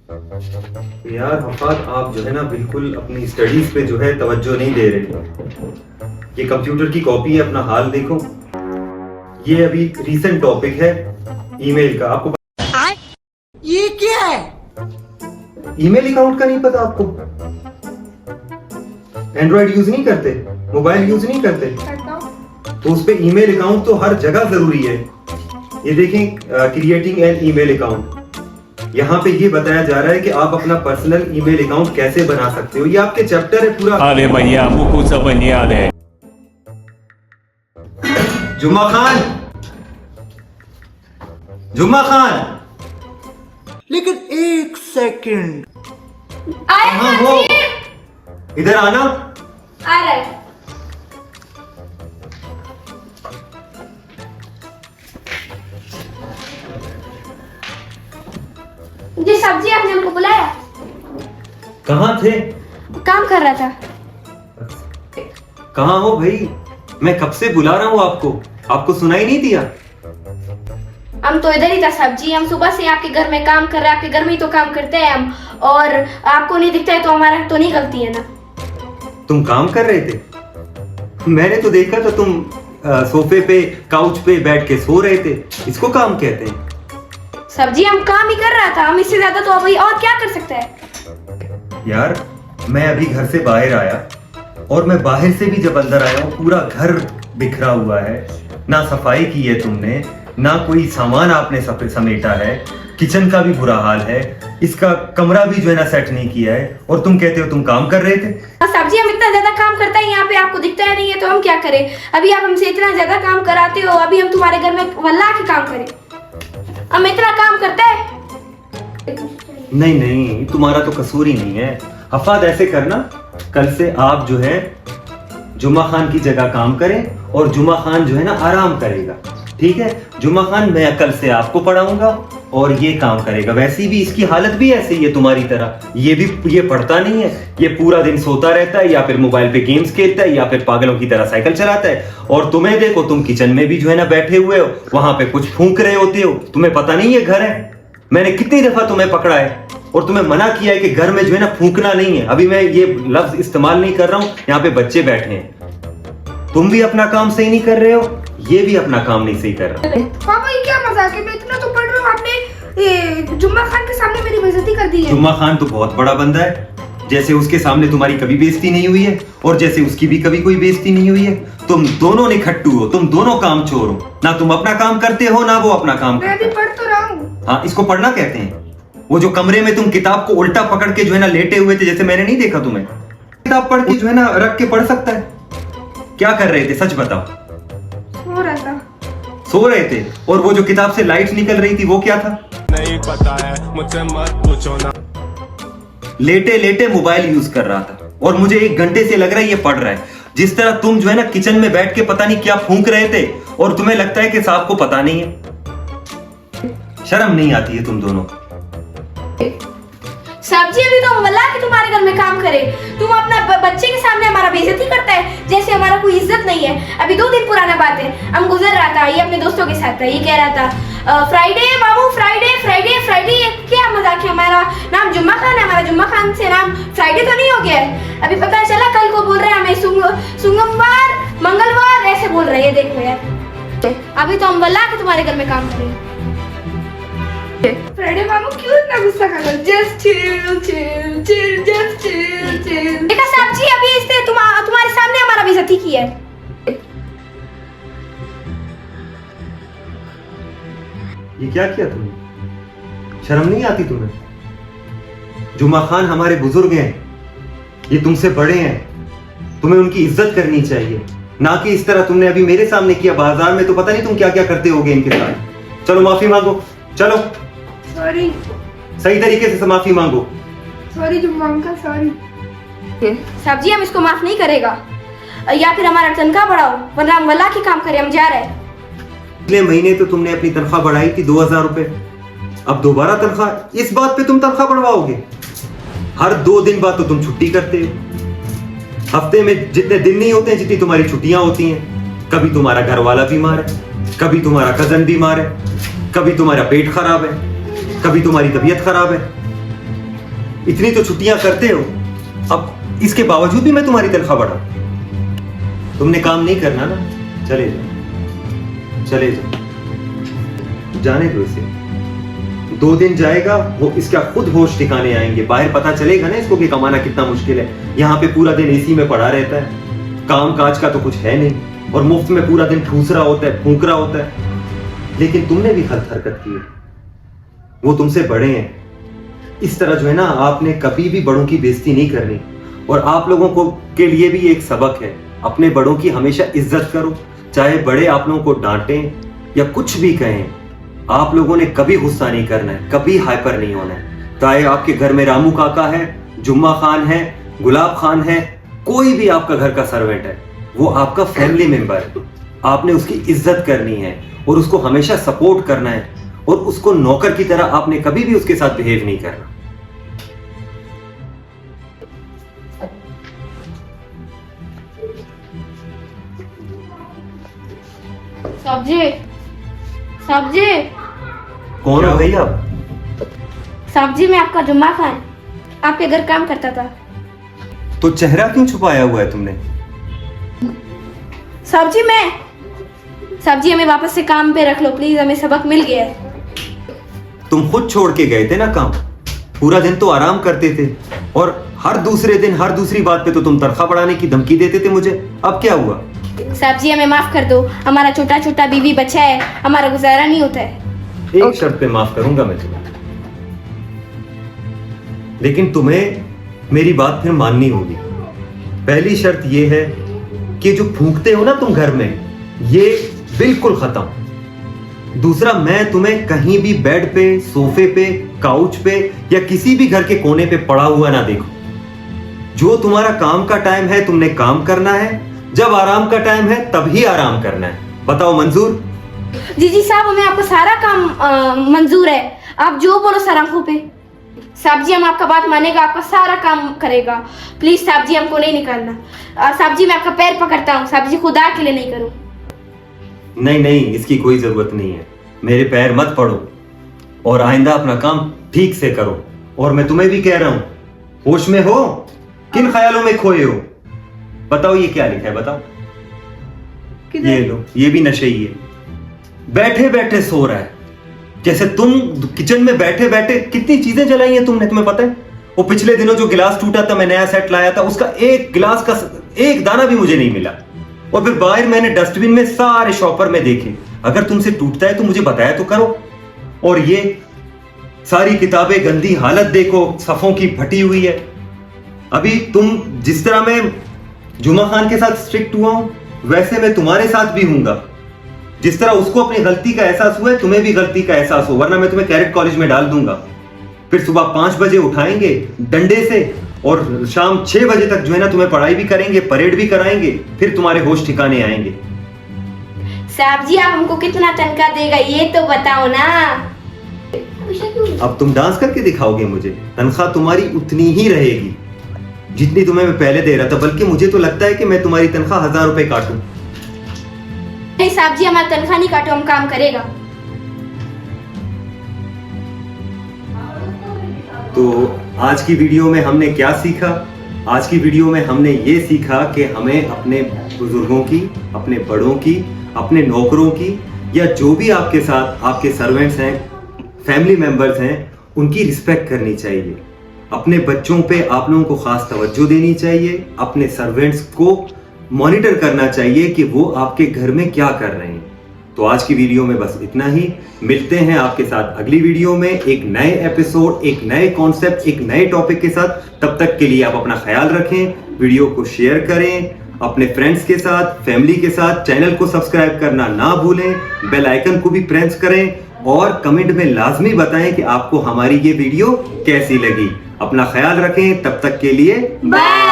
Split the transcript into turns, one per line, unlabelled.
यार हफात, आप जो है ना बिल्कुल अपनी स्टडीज पे जो है तवज्जो नहीं दे रहे। ये कंप्यूटर की कॉपी है, अपना हाल देखो। ये अभी रीसेंट टॉपिक है ईमेल का। आपको
ये क्या है?
ईमेल अकाउंट का नहीं पता आपको? एंड्रॉइड यूज नहीं करते, मोबाइल यूज नहीं करते, तो उस पे ईमेल अकाउंट तो हर जगह जरूरी है। ये देखें, क्रिएटिंग एन ईमेल अकाउंट, यहाँ पे ये बताया जा रहा है कि आप अपना पर्सनल ईमेल अकाउंट कैसे बना सकते हो। ये आपके चैप्टर है पूरा।
अरे भैया मुझको सब याद है।
जुम्मा खान, जुम्मा खान,
लेकिन एक सेकंड,
कहाँ हो? इधर आना।
आ रहा है। जी सब्जी, आपने हमको बुलाया?
कहाँ थे?
काम कर रहा था।
कहाँ हो भाई? मैं कब से बुला रहा हूँ आपको, आपको सुनाई नहीं दिया?
हम तो इधर ही था सब्जी। हम सुबह से आपके घर में काम कर रहे हैं, आपके घर में ही तो काम करते हैं हम, और आपको नहीं दिखता है तो हमारा तो नहीं गलती है ना।
तुम काम कर रहे थे? मैंने तो देखा था तुम सोफे पे, काउच पे बैठ के सो रहे थे। इसको काम कहते हैं?
सब्जी, हम काम ही कर रहा था। हम इससे ज्यादा तो अभी और क्या कर सकते हैं?
यार मैं अभी घर से बाहर आया, और मैं बाहर से भी जब अंदर आया हूँ, पूरा घर बिखरा हुआ है। ना सफाई की है तुमने, ना कोई सामान आपने समेटा है। किचन का भी बुरा हाल है, इसका कमरा भी जो है ना सेट नहीं किया है, और तुम कहते हो तुम काम कर रहे थे।
सब्जी, हम इतना ज्यादा काम करते हैं यहाँ पे, आपको दिखता है नहीं है तो हम क्या करें? अभी आप हमसे इतना ज्यादा काम कराते हो, अभी हम तुम्हारे घर में वल्लाह के काम करें? हम इतना काम करते हैं?
नहीं नहीं, तुम्हारा तो कसूर ही नहीं है। हफाद, ऐसे करना, कल से आप जो है जुम्मा खान की जगह काम करें, और जुम्मा खान जो है ना आराम करेगा। ठीक है? जुम्मा खान मैं कल से आपको पढ़ाऊंगा और ये काम करेगा। वैसे भी इसकी हालत भी ऐसी ही है तुम्हारी तरह। ये पढ़ता नहीं है, ये पूरा दिन सोता रहता है, या फिर मोबाइल पे गेम्स खेलता है, या फिर पागलों की तरह साइकिल चलाता है। और तुम्हें देखो, तुम किचन में भी जो है ना बैठे हुए हो, वहां पे कुछ फूंक रहे होते हो। तुम्हें पता नहीं है घर है? मैंने कितनी दफा तुम्हें पकड़ा है और तुम्हें मना किया है कि घर में जो है ना फूंकना नहीं है। अभी मैं ये लफ्ज इस्तेमाल नहीं कर रहा हूं, यहाँ पे बच्चे बैठे हैं। तुम भी अपना काम सही नहीं कर रहे हो, ये भी अपना काम नहीं सही कर रहा।
पापा, ये क्या मजाक है? मैं इतना तो पढ़ रहा हूँ, आपने जुम्मा खान के सामने मेरी बेइज्जती कर दी है।
जुम्मा खान तो बहुत बड़ा बंदा है, जैसे उसके सामने तुम्हारी कभी बेइज्जती नहीं हुई है, और जैसे उसकी भी कभी कोई बेइज्जती नहीं हुई है। तुम दोनों निखट्टू हो, तुम दोनों काम चोर हो। ना तुम अपना काम करते हो, ना वो अपना काम
मैं
करता
भी पढ़ तो रहा हूँ।
हाँ, इसको पढ़ना कहते हैं। वो जो कमरे में तुम किताब को उल्टा पकड़ के जो है ना लेटे हुए थे, जैसे मैंने नहीं देखा तुम्हें? किताब पढ़ के जो है ना रख के पढ़ सकता है? क्या कर रहे थे, सच बताओ?
सो रहा था।
सो रहे थे? और वो जो किताब से लाइट निकल रही थी वो क्या था?
नहीं पता है, मुझसे मत पूछो ना।
लेटे लेटे मोबाइल यूज कर रहा था, और मुझे 1 घंटे से लग रहा है ये पढ़ रहा है। जिस तरह तुम जो है ना किचन में बैठ के पता नहीं क्या फूंक रहे थे, और तुम्हें लगता है कि साहब को पता नहीं है। शर्म नहीं आती है तुम दोनों?
सब्जी, अभी तो वल्लाह कि तुम्हारे घर में काम करे, तुम अपना बच्चे के सामने हमारा बेइज्जती करता है, जैसे हमारा कोई इज्जत नहीं है। अभी 2 दिन पुराना बात है, हम गुजर रहा था, ये अपने दोस्तों के साथ था, ये कह रहा था फ्राइडे बाबू, फ्राइडे फ्राइडे फ्राइडे। क्या मजाक है? हमारा नाम जुम्मा खान है, हमारा जुम्मा खान से नाम फ्राइडे तो नहीं हो गया है? अभी पता चला, कल को बोल रहे हैं हमें सोमवार मंगलवार ऐसे बोल रहे हैं। देखो यार, अभी तो हम वल्लाह कि तुम्हारे घर में काम करें।
फ्राइडे मामू, क्यों इतना गुस्सा कर रहे हो? Just chill chill chill, just chill chill.
देखा सब्जी, अभी इसने तुम्हारे सामने हमारा बेइज्जती किया है।
ये क्या किया तुमने? शर्म नहीं आती तुम्हें? जुम्मा खान हमारे बुजुर्ग हैं, ये तुमसे बड़े हैं, तुम्हें उनकी इज्जत करनी चाहिए, ना कि इस तरह तुमने अभी मेरे सामने किया। बाजार में तो पता नहीं तुम क्या क्या करते होगे इनके साथ। चलो माफी मांगो, चलो।
सॉरी।
सही तरीके से माफी मांगो।
सॉरी जुम्मा अंकल, सॉरी।
सब्जी, हम इसको माफ नहीं करेगा, या फिर हमारा तनख्वाह बढ़ाओ, वरना हम वल्लाह की काम करें। हम जा रहे हैं।
पिछले महीने तो तुमने अपनी तनख्वाह बढ़ाई थी 2000 रुपए, अब दोबारा तनख्वाह? इस बात पे तुम तनख्वाह बढ़वाओगे? हर 2 दिन बाद तो तुम छुट्टी करते हो। हफ्ते में जितने दिन नहीं होते हैं जितनी तुम्हारी छुट्टियां होती हैं। कभी तुम्हारा घर वाला बीमार है, कभी तुम्हारा कजन बीमार है, कभी तुम्हारा पेट खराब है, कभी तुम्हारी तबीयत खराब है। इतनी तो छुट्टियां करते हो, अब इसके बावजूद भी मैं तुम्हारी तनख्वाह बढ़ा। तुमने काम नहीं करना ना, चले जाओ, चले जाओ, जाने दो इसे। 2 दिन जाएगा, वो इसका खुद होश ठिकाने आएंगे। बाहर पता चलेगा ना इसको कि कमाना कितना मुश्किल है। यहाँ पे पूरा दिन एसी में पड़ा रहता है, काम काज का तो कुछ है नहीं, और मुफ्त में पूरा दिन ठूस रहा होता है, फूंक रहा होता है। लेकिन तुमने भी गलत हरकत की है, वो तुमसे बड़े हैं। इस तरह जो है ना, आपने कभी भी बड़ों की बेइज्जती नहीं करनी। और आप लोगों को के लिए भी एक सबक है, अपने बड़ों की हमेशा इज्जत करो। चाहे बड़े आप लोगों को डांटें या कुछ भी कहें, आप लोगों ने कभी गुस्सा नहीं करना है, कभी हाइपर नहीं होना है। चाहे आपके घर में रामू काका है, जुम्मा खान है, गुलाब खान है, कोई भी आपका घर का सर्वेंट है, वो आपका फैमिली मेंबर है। आपने उसकी इज्जत करनी है और उसको हमेशा सपोर्ट करना है, और उसको नौकर की तरह आपने कभी भी उसके साथ बिहेव नहीं करना।
सब्जी, सब्जी,
कौन हो भैया?
सब्जी में आपका जुम्मा खान आपके घर काम करता था।
तो चेहरा क्यों छुपाया हुआ है तुमने?
सब्जी में, सब्जी हमें वापस से काम पे रख लो प्लीज, हमें सबक मिल गया है।
तुम खुद छोड़ के गए थे ना काम, पूरा दिन तो आराम करते थे, और हर दूसरे दिन हर दूसरी बात पे तो तुम तनख्वाह बढ़ाने की धमकी देते थे मुझे। अब क्या हुआ?
सब्जी हमें माफ कर दो, हमारा छोटा छोटा बीवी बच्चा है, हमारा गुजारा नहीं होता है।
एक शर्त पे माफ करूंगा मैं तुम्हें, लेकिन तुम्हें मेरी बात फिर माननी होगी। पहली शर्त यह है कि जो फूंकते हो ना तुम घर में, ये बिल्कुल खत्म। दूसरा, मैं तुम्हें कहीं भी बेड पे, सोफे पे, काउच पे या किसी भी घर के कोने पे पड़ा हुआ ना देखो। जो तुम्हारा काम का टाइम है तुमने काम करना है, जब आराम का टाइम है तभी आराम करना है। बताओ मंजूर?
जी साहब, हमें आपका सारा काम मंजूर है, आप जो बोलो सर आंखों पे। साहब जी, हम आपका बात मानेगा, आपका सारा काम करेगा। प्लीज साहब जी, हमको नहीं निकालना। साहब जी, मैं आपका पैर पकड़ता हूँ, साहब जी खुदा के लिए नहीं करूँ।
नहीं नहीं, इसकी कोई जरूरत नहीं है। मेरे पैर मत पड़ो और आइंदा अपना काम ठीक से करो। और मैं तुम्हें भी कह रहा हूं, होश में हो, किन ख्यालों में खोए हो? बताओ ये क्या लिखा है, बताओ। ये लो, ये भी नशे ही है। बैठे बैठे सो रहा है, जैसे तुम किचन में बैठे बैठे कितनी चीजें जलाई हैं तुमने, तुम्हें पता है? वो पिछले दिनों जो गिलास टूटा था, मैं नया सेट लाया था, उसका एक गिलास का एक दाना भी मुझे नहीं मिला। और फिर बाहर मैंने डस्टबिन में सारे शॉपर में देखे। अगर तुमसे टूटता है तो मुझे बताया तो करो। और ये सारी किताबें गंदी हालत देखो, सफ़ों की फटी हुई है। अभी तुम जिस तरह मैं जुमा खान के साथ स्ट्रिक्ट हुआ हूं, वैसे मैं तुम्हारे साथ भी हूंगा। जिस तरह उसको अपनी गलती का एहसास हुआ है, तुम्हें भी गलती का एहसास हो, वरना मैं तुम्हें कैरेट कॉलेज में डाल दूंगा। फिर सुबह 5 बजे उठाएंगे डंडे से, और शाम 6 बजे तक जो है ना तुम्हें पढ़ाई भी करेंगे, परेड भी कराएंगे, फिर तुम्हारे होश ठिकाने आएंगे।
साहब जी, आप हमको कितना तनख्वाह देगा ये तो बताओ ना।
अब तुम डांस करके दिखाओगे मुझे? तनख्वाह तुम्हारी उतनी ही रहेगी जितनी तुम्हें मैं पहले दे रहा था, बल्कि मुझे तो लगता है कि मैं तुम्हारी तनख्वाह 1000 रुपए काटूं।
नहीं साहब जी, हमारी तनख्वाह नहीं काटो, हम काम करेगा।
तो आज की वीडियो में हमने क्या सीखा? आज की वीडियो में हमने ये सीखा कि हमें अपने बुजुर्गों की, अपने बड़ों की, अपने नौकरों की, या जो भी आपके साथ आपके सर्वेंट्स हैं, फैमिली मेंबर्स हैं, उनकी रिस्पेक्ट करनी चाहिए। अपने बच्चों पे आप लोगों को खास तवज्जो देनी चाहिए। अपने सर्वेंट्स को मॉनिटर करना चाहिए कि वो आपके घर में क्या कर रहे हैं। तो आज की वीडियो में बस इतना ही। मिलते हैं आपके साथ अगली वीडियो में एक नए एपिसोड, एक नए कॉन्सेप्ट, एक नए टॉपिक के साथ। तब तक के लिए आप अपना ख्याल रखें, वीडियो को शेयर करें अपने फ्रेंड्स के साथ, फैमिली के साथ। चैनल को सब्सक्राइब करना ना भूलें, बेल आइकन को भी प्रेस करें, और कमेंट में लाजमी बताएं कि आपको हमारी ये वीडियो कैसी लगी। अपना ख्याल रखें, तब तक के लिए
बाय।